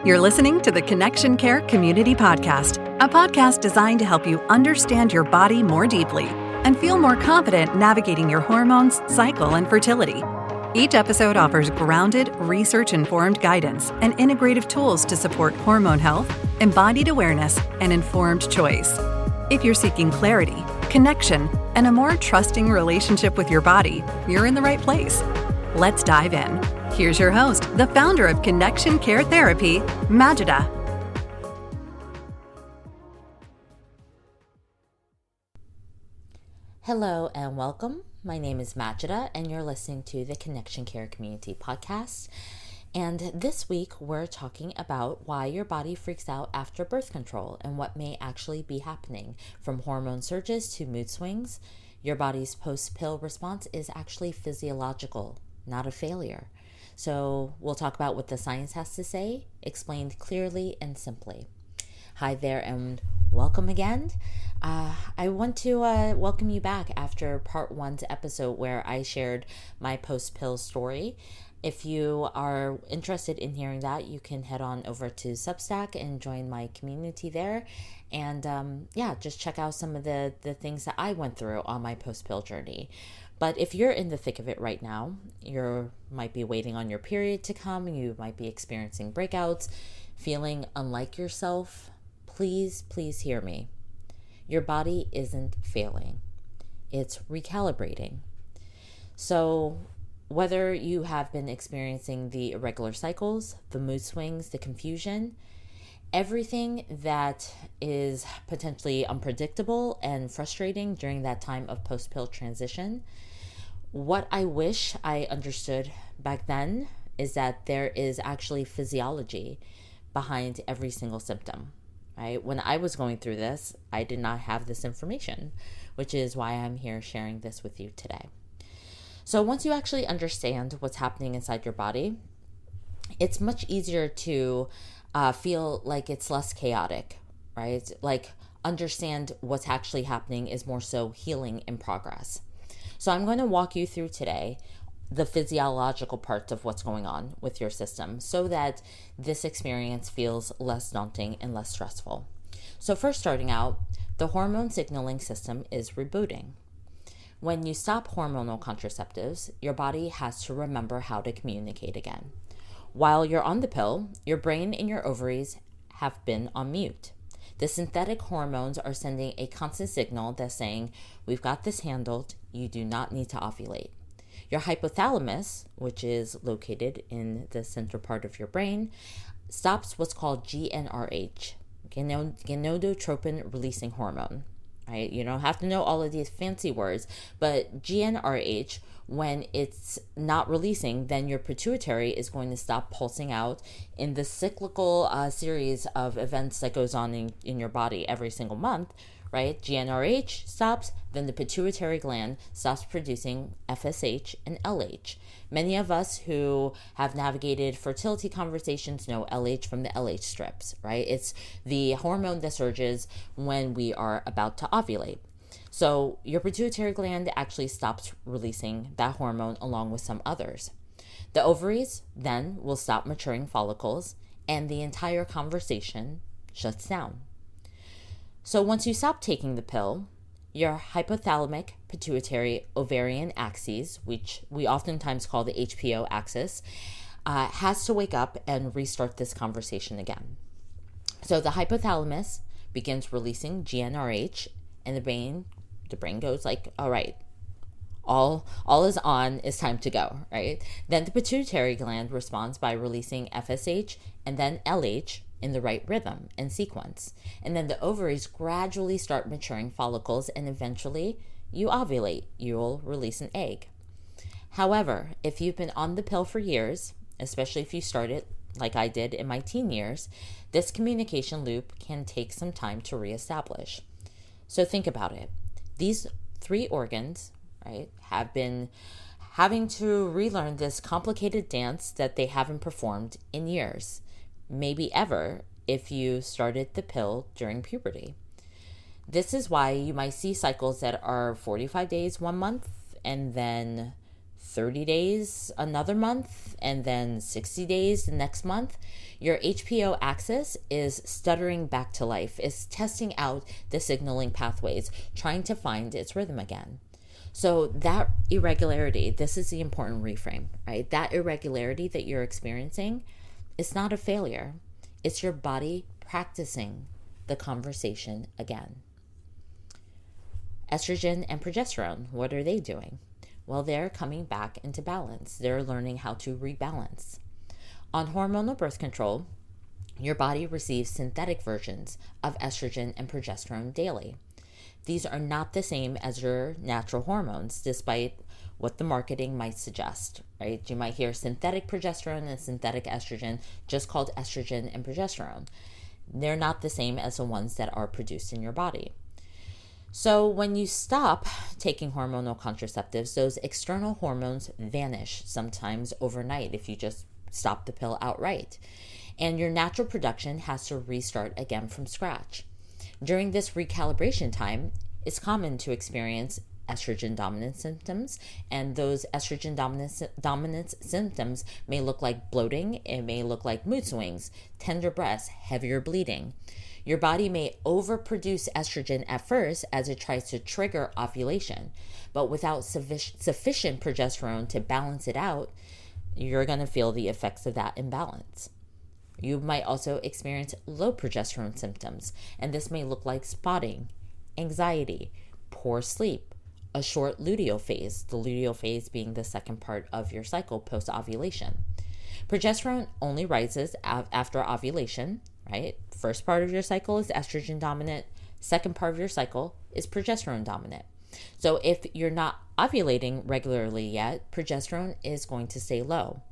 You're listening to the Connection Care Community Podcast, a podcast designed to help you understand your body more deeply and feel more confident navigating your hormones, cycle, and fertility. Each episode offers grounded, research-informed guidance and integrative tools to support hormone health, embodied awareness, and informed choice. If you're seeking clarity, connection, and a more trusting relationship with your body, you're in the right place. Let's dive in. Here's your host, the founder of Connection Care Therapy, Majida. Hello and welcome. My name is Majida and you're listening to the Connection Care Community Podcast. And this week we're talking about why your body freaks out after birth control and what may actually be happening, from hormone surges to mood swings. Your body's post-pill response is actually physiological, not a failure. So we'll talk about what the science has to say, explained clearly and simply. Hi there and welcome again. I want to welcome you back after part 1's episode where I shared my post-pill story. If you are interested in hearing that, you can head on over to Substack and join my community there. And just check out some of the things that I went through on my post-pill journey. But if you're in the thick of it right now, you might be waiting on your period to come, you might be experiencing breakouts, feeling unlike yourself, please hear me. Your body isn't failing. It's recalibrating. So whether you have been experiencing the irregular cycles, the mood swings, the confusion, everything that is potentially unpredictable and frustrating during that time of post-pill transition, what I wish I understood back then is that there is actually physiology behind every single symptom, right? When I was going through this, I did not have this information, which is why I'm here sharing this with you today. So once you actually understand what's happening inside your body, it's much easier to feel like it's less chaotic, right? Like understand what's actually happening is more so healing in progress. So I'm going to walk you through today the physiological parts of what's going on with your system so that this experience feels less daunting and less stressful. So first, starting out, the hormone signaling system is rebooting. When you stop hormonal contraceptives, your body has to remember how to communicate again. While you're on the pill, your brain and your ovaries have been on mute. The synthetic hormones are sending a constant signal that's saying, we've got this handled, you do not need to ovulate. Your hypothalamus, which is located in the center part of your brain, stops what's called GnRH, gonadotropin releasing hormone. Right? You don't have to know all of these fancy words, but GnRH, when it's not releasing, then your pituitary is going to stop pulsing out in the cyclical series of events that goes on in your body every single month, right? GnRH stops, then the pituitary gland stops producing FSH and LH. Many of us who have navigated fertility conversations know LH from the LH strips, right? It's the hormone that surges when we are about to ovulate. So your pituitary gland actually stops releasing that hormone along with some others. The ovaries then will stop maturing follicles and the entire conversation shuts down. So once you stop taking the pill, your hypothalamic pituitary ovarian axis, which we oftentimes call the HPO axis, has to wake up and restart this conversation again. So the hypothalamus begins releasing GnRH and the brain goes like, all right, all is on, it's time to go, right? Then the pituitary gland responds by releasing FSH and then LH in the right rhythm and sequence. And then the ovaries gradually start maturing follicles and eventually you ovulate, you'll release an egg. However, if you've been on the pill for years, especially if you started like I did in my teen years, this communication loop can take some time to reestablish. So think about it. These 3 organs, right, have been having to relearn this complicated dance that they haven't performed in years, maybe ever, if you started the pill during puberty. This is why you might see cycles that are 45 days 1 month and then 30 days another month, and then 60 days the next month, your HPO axis is stuttering back to life, is testing out the signaling pathways, trying to find its rhythm again. So that irregularity, this is the important reframe, right? That irregularity that you're experiencing, it's not a failure. It's your body practicing the conversation again. Estrogen and progesterone, what are they doing? Well, they're coming back into balance. They're learning how to rebalance. On hormonal birth control, your body receives synthetic versions of estrogen and progesterone daily. These are not the same as your natural hormones, despite what the marketing might suggest, right? You might hear synthetic progesterone and synthetic estrogen, just called estrogen and progesterone. They're not the same as the ones that are produced in your body. So when you stop taking hormonal contraceptives, those external hormones vanish sometimes overnight if you just stop the pill outright. And your natural production has to restart again from scratch. During this recalibration time, it's common to experience estrogen dominant symptoms, and those estrogen dominant symptoms may look like bloating, it may look like mood swings, tender breasts, heavier bleeding. Your body may overproduce estrogen at first as it tries to trigger ovulation, but without sufficient progesterone to balance it out, you're going to feel the effects of that imbalance. You might also experience low progesterone symptoms, and this may look like spotting, anxiety, poor sleep, a short luteal phase, the luteal phase being the second part of your cycle post-ovulation. Progesterone only rises after ovulation, right? First part of your cycle is estrogen dominant, second part of your cycle is progesterone dominant. So if you're not ovulating regularly yet, progesterone is going to stay low.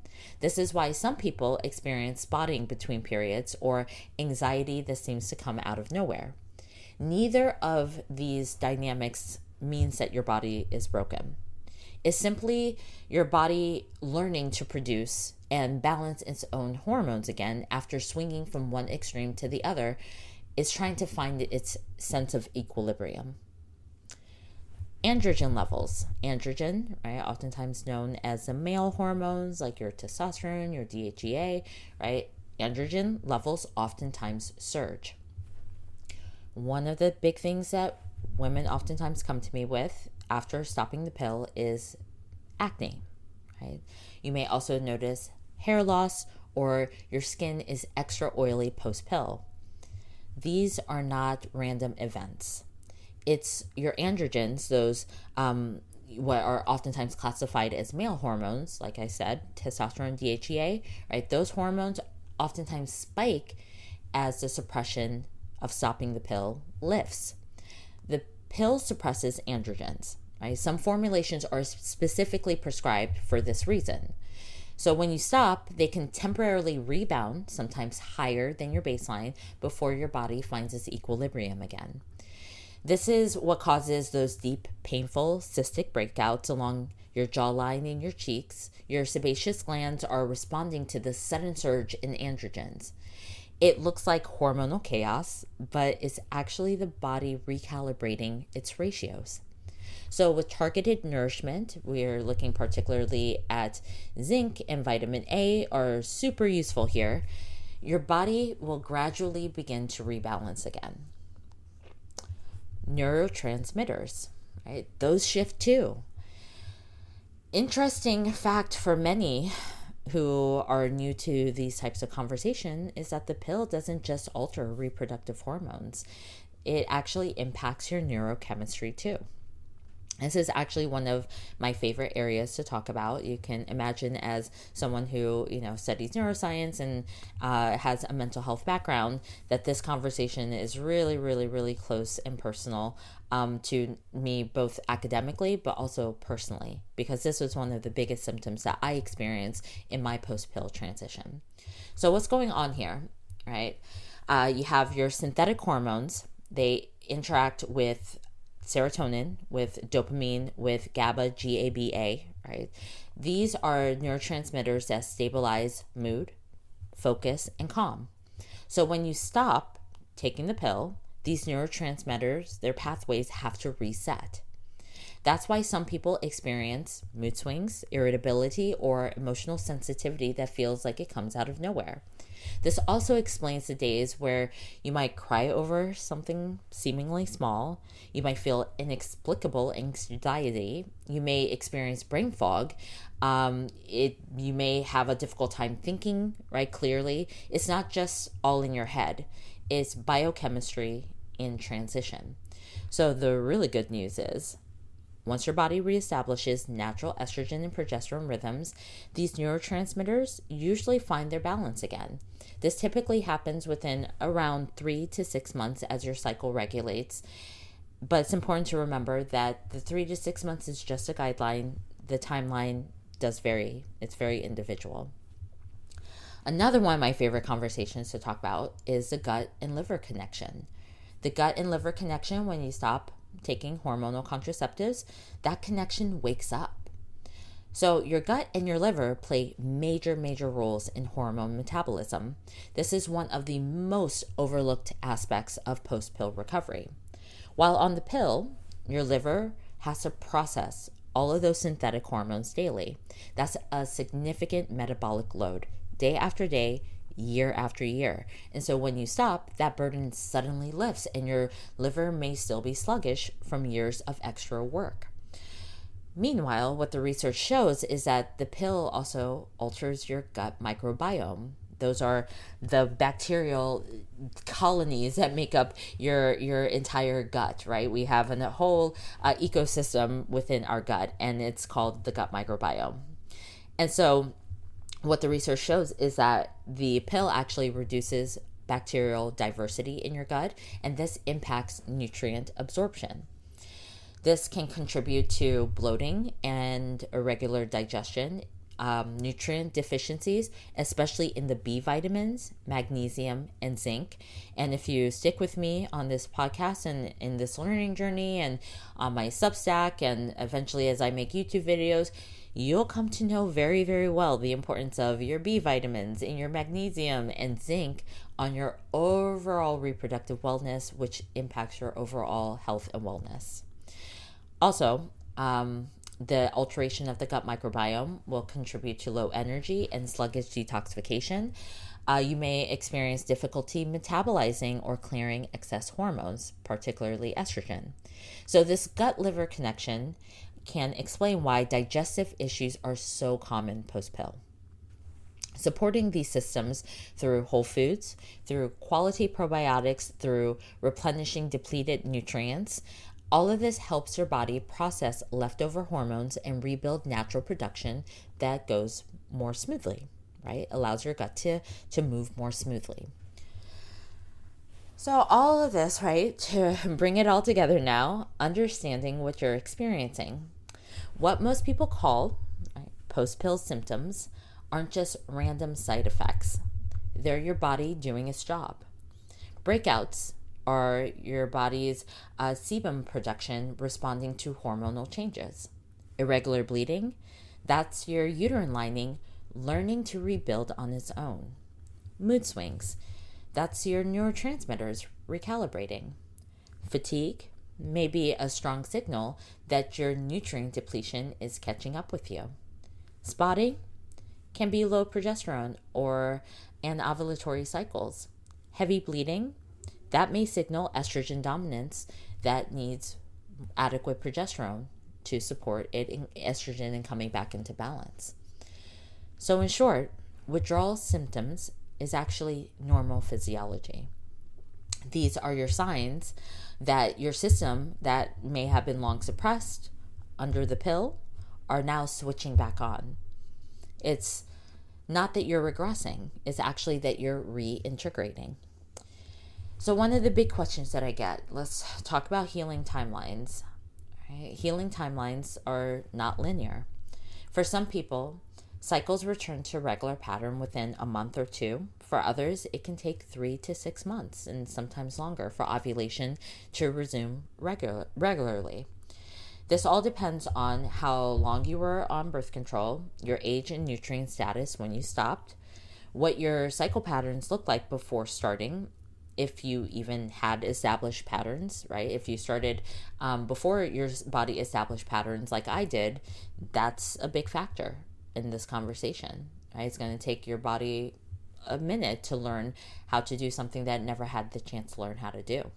This is why some people experience spotting between periods or anxiety that seems to come out of nowhere. Neither of these dynamics means that your body is broken. It's simply your body learning to produce and balance its own hormones again after swinging from one extreme to the other. It's trying to find its sense of equilibrium. Androgen levels. Androgen, right, oftentimes known as the male hormones like your testosterone, your DHEA, right? Androgen levels oftentimes surge. One of the big things that women oftentimes come to me with after stopping the pill is acne, right? You may also notice hair loss or your skin is extra oily post-pill. These are not random events. It's your androgens, those what are oftentimes classified as male hormones, like I said, testosterone, DHEA, right? Those hormones oftentimes spike as the suppression of stopping the pill lifts. The pill suppresses androgens, right? Some formulations are specifically prescribed for this reason. So when you stop, they can temporarily rebound, sometimes higher than your baseline, before your body finds its equilibrium again. This is what causes those deep, painful, cystic breakouts along your jawline and your cheeks. Your sebaceous glands are responding to this sudden surge in androgens. It looks like hormonal chaos, but it's actually the body recalibrating its ratios. So with targeted nourishment, we're looking particularly at zinc and vitamin A are super useful here. Your body will gradually begin to rebalance again. Neurotransmitters, right? Those shift too. Interesting fact for many who are new to these types of conversation is that the pill doesn't just alter reproductive hormones. It actually impacts your neurochemistry too. This is actually one of my favorite areas to talk about. You can imagine as someone who, studies neuroscience and has a mental health background, that this conversation is really, really, really close and personal to me, both academically, but also personally, because this was one of the biggest symptoms that I experienced in my post-pill transition. So what's going on here, right? You have your synthetic hormones. They interact with serotonin, with dopamine, with GABA, GABA, right? These are neurotransmitters that stabilize mood, focus, and calm. So when you stop taking the pill, these neurotransmitters, their pathways have to reset. That's why some people experience mood swings, irritability, or emotional sensitivity that feels like it comes out of nowhere. This also explains the days where you might cry over something seemingly small, you might feel inexplicable anxiety, you may experience brain fog, you may have a difficult time thinking, right, clearly. It's not just all in your head. It's biochemistry in transition. So the really good news is, once your body reestablishes natural estrogen and progesterone rhythms, these neurotransmitters usually find their balance again. This typically happens within around 3 to 6 months as your cycle regulates. But it's important to remember that the 3 to 6 months is just a guideline. The timeline does vary. It's very individual. Another one of my favorite conversations to talk about is the gut and liver connection. The gut and liver connection, when you stop taking hormonal contraceptives, that connection wakes up. So your gut and your liver play major roles in hormone metabolism. This is one of the most overlooked aspects of post-pill recovery. While on the pill, your liver has to process all of those synthetic hormones daily. That's a significant metabolic load, day after day, year after year. And so when you stop, that burden suddenly lifts and your liver may still be sluggish from years of extra work. Meanwhile, what the research shows is that the pill also alters your gut microbiome. Those are the bacterial colonies that make up your entire gut, right? We have a whole ecosystem within our gut, and it's called the gut microbiome. And so what the research shows is that the pill actually reduces bacterial diversity in your gut, and this impacts nutrient absorption. This can contribute to bloating and irregular digestion, nutrient deficiencies, especially in the B vitamins, magnesium, and zinc. And if you stick with me on this podcast and in this learning journey and on my Substack, and eventually as I make YouTube videos, you'll come to know very well the importance of your B vitamins and your magnesium and zinc on your overall reproductive wellness, which impacts your overall health and wellness. Also, the alteration of the gut microbiome will contribute to low energy and sluggish detoxification. You may experience difficulty metabolizing or clearing excess hormones, particularly estrogen. So this gut-liver connection can explain why digestive issues are so common post-pill. Supporting these systems through whole foods, through quality probiotics, through replenishing depleted nutrients, all of this helps your body process leftover hormones and rebuild natural production that goes more smoothly, right? Allows your gut to move more smoothly. So all of this, right, to bring it all together now, understanding what you're experiencing. What most people call post-pill symptoms aren't just random side effects. They're your body doing its job. Breakouts are your body's sebum production responding to hormonal changes. Irregular bleeding, that's your uterine lining learning to rebuild on its own. Mood swings, that's your neurotransmitters recalibrating. Fatigue may be a strong signal that your nutrient depletion is catching up with you. Spotting can be low progesterone or anovulatory cycles. Heavy bleeding, that may signal estrogen dominance that needs adequate progesterone to support it in estrogen and coming back into balance. So in short, withdrawal symptoms is actually normal physiology. These are your signs that your system that may have been long suppressed under the pill are now switching back on. It's not that you're regressing, it's actually that you're reintegrating. So one of the big questions that I get, let's talk about healing timelines. Right? Healing timelines are not linear. For some people, cycles return to regular pattern within a month or two. For others, it can take 3 to 6 months and sometimes longer for ovulation to resume regularly. This all depends on how long you were on birth control, your age and nutrient status when you stopped, what your cycle patterns looked like before starting, if you even had established patterns, right? If you started before your body established patterns like I did, that's a big factor in this conversation, right? It's going to take your body a minute to learn how to do something that it never had the chance to learn how to do.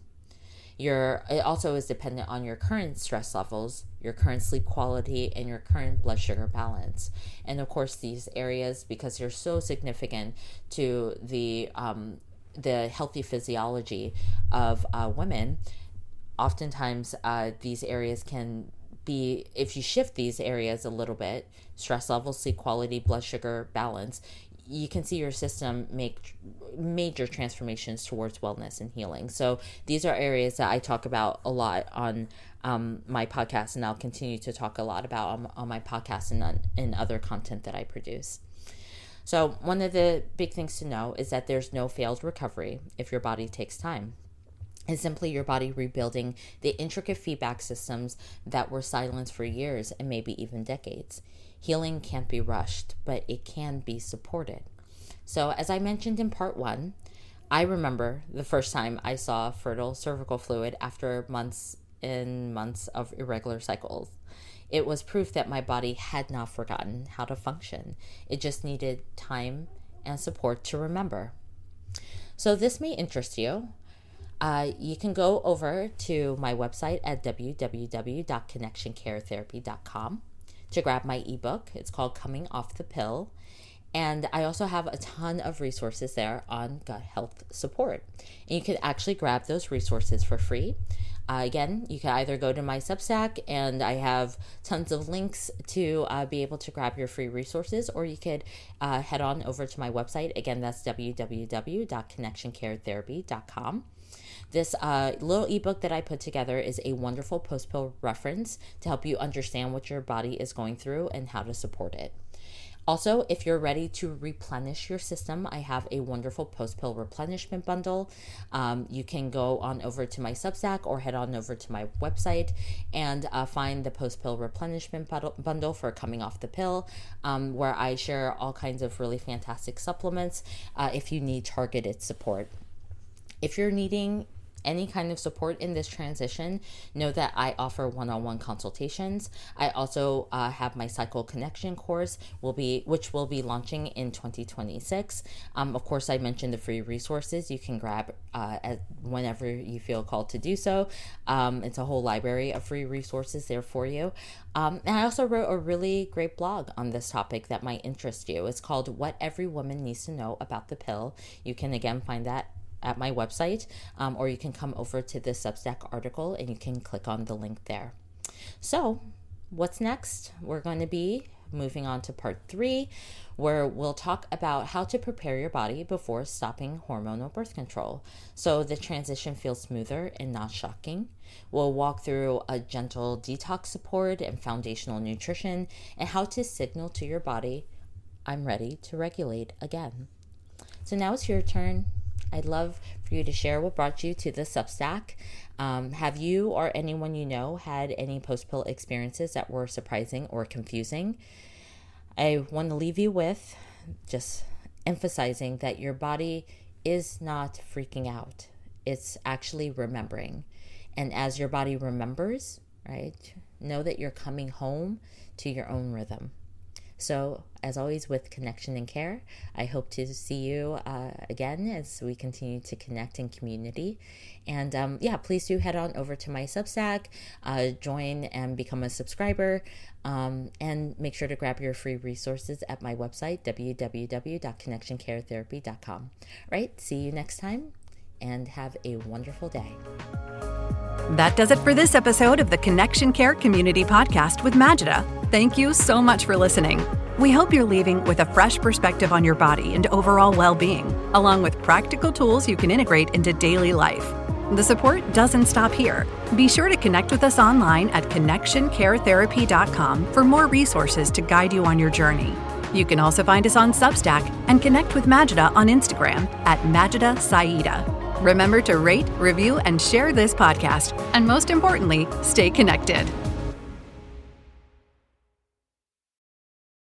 It also is dependent on your current stress levels, your current sleep quality, and your current blood sugar balance. And of course, these areas, because they're so significant to the healthy physiology of women, oftentimes these areas can be, if you shift these areas a little bit, stress levels, sleep quality, blood sugar balance, you can see your system make major transformations towards wellness and healing. So these are areas that I talk about a lot on my podcast, and I'll continue to talk a lot about on my podcast and in other content that I produce. So one of the big things to know is that there's no failed recovery if your body takes time. It's simply your body rebuilding the intricate feedback systems that were silenced for years and maybe even decades. Healing can't be rushed, but it can be supported. So as I mentioned in part 1, I remember the first time I saw fertile cervical fluid after months and months of irregular cycles. It was proof that my body had not forgotten how to function. It just needed time and support to remember. So this may interest you. You can go over to my website at www.connectioncaretherapy.com to grab my ebook. It's called Coming Off the Pill. And I also have a ton of resources there on gut health support. And you can actually grab those resources for free. Again, you can either go to my Substack, and I have tons of links to be able to grab your free resources, or you could head on over to my website. Again, that's www.connectioncaretherapy.com. This little ebook that I put together is a wonderful post-pill reference to help you understand what your body is going through and how to support it. Also, if you're ready to replenish your system, I have a wonderful post-pill replenishment bundle. You can go on over to my Substack or head on over to my website and find the post-pill replenishment bundle for Coming Off the Pill, where I share all kinds of really fantastic supplements if you need targeted support. If you're needing any kind of support in this transition, know that I offer one-on-one consultations. I also have my Cycle Connection course, which will be launching in 2026. Of course, I mentioned the free resources you can grab whenever you feel called to do so. It's a whole library of free resources there for you. And I also wrote a really great blog on this topic that might interest you. It's called What Every Woman Needs to Know About the Pill. You can again find that at my website, or you can come over to the Substack article and you can click on the link there. So what's next? We're going to be moving on to part 3, where we'll talk about how to prepare your body before stopping hormonal birth control, so the transition feels smoother and not shocking. We'll walk through a gentle detox support and foundational nutrition, and how to signal to your body, I'm ready to regulate again. So now it's your turn. I'd love for you to share what brought you to the Substack. Have you or anyone you know had any post-pill experiences that were surprising or confusing? I want to leave you with just emphasizing that your body is not freaking out. It's actually remembering. And as your body remembers, right, know that you're coming home to your own rhythm. So, as always, with Connection and Care, I hope to see you again as we continue to connect in community. And please do head on over to my Substack, join and become a subscriber, and make sure to grab your free resources at my website, www.connectioncaretherapy.com. Right, see you next time, and have a wonderful day. That does it for this episode of the Connection Care Community Podcast with Majida. Thank you so much for listening. We hope you're leaving with a fresh perspective on your body and overall well-being, along with practical tools you can integrate into daily life. The support doesn't stop here. Be sure to connect with us online at connectioncaretherapy.com for more resources to guide you on your journey. You can also find us on Substack and connect with Majida on Instagram at Majida Sai'da. Remember to rate, review, and share this podcast. And most importantly, stay connected.